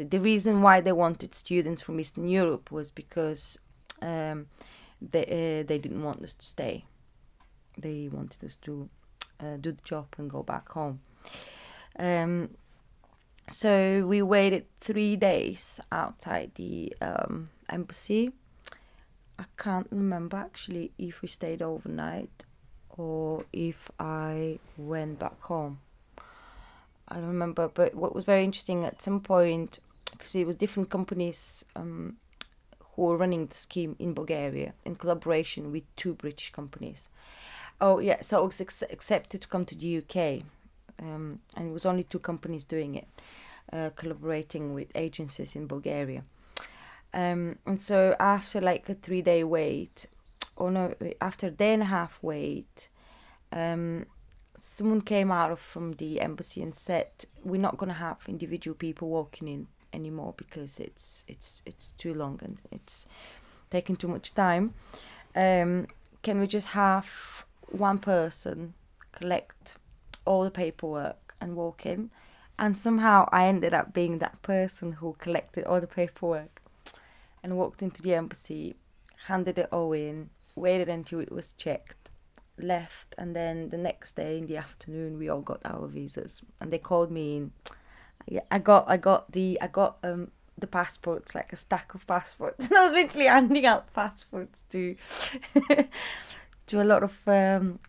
the reason why they wanted students from Eastern Europe was because they didn't want us to stay. They wanted us to do the job and go back home. So we waited 3 days outside the embassy. I can't remember actually if we stayed overnight or if I went back home. I don't remember, but what was very interesting at some point, because it was different companies who were running the scheme in Bulgaria in collaboration with 2 British companies. Oh yeah, so I was accepted to come to the UK, and it was only 2 companies doing it, collaborating with agencies in Bulgaria. And so after like a 3-day wait, or no, after a day and a half wait, someone came out from the embassy and said, we're not going to have individual people walking in anymore because it's too long and it's taking too much time. Can we just have one person collect all the paperwork and walk in? And somehow I ended up being that person who collected all the paperwork and walked into the embassy, handed it all in, waited until it was checked, left, and then the next day in the afternoon we all got our visas and they called me in. I got the passports, like a stack of passports. And I was literally handing out passports to to a lot of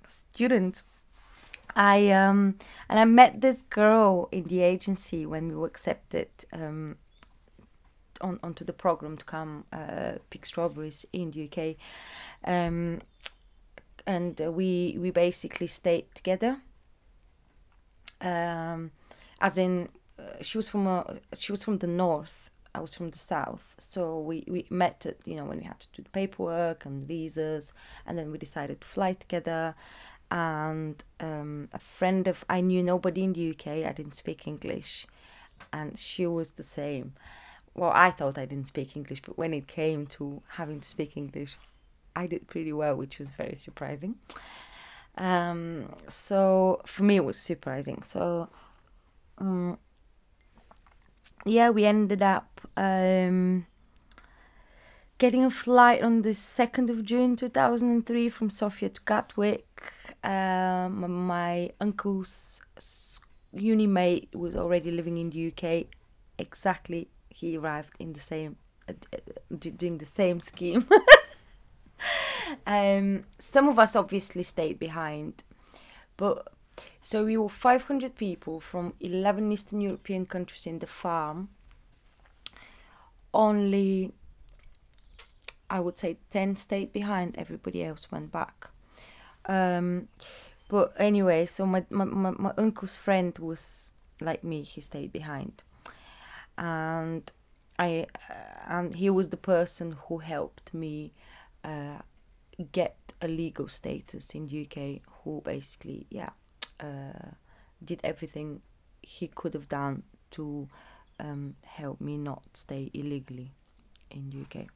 students. And I met this girl in the agency when we were accepted onto the program to come pick strawberries in the UK, and we basically stayed together. As in, she was from the north, I was from the south, so we met at, when we had to do the paperwork and visas, and then we decided to fly together. And I knew nobody in the UK, I didn't speak English, and she was the same. Well, I thought I didn't speak English, but when it came to having to speak English, I did pretty well, which was very surprising. So for me it was surprising. So yeah, we ended up getting a flight on the 2nd of June 2003 from Sofia to Gatwick. My uncle's uni mate was already living in the UK. Exactly, he arrived in the same doing the same scheme. Some of us obviously stayed behind, but so we were 500 people from 11 Eastern European countries in the farm. Only, I would say, 10 stayed behind. Everybody else went back. But anyway, so my uncle's friend was like me. He stayed behind, and he was the person who helped me get a legal status in the UK, who basically did everything he could have done to help me not stay illegally in the UK.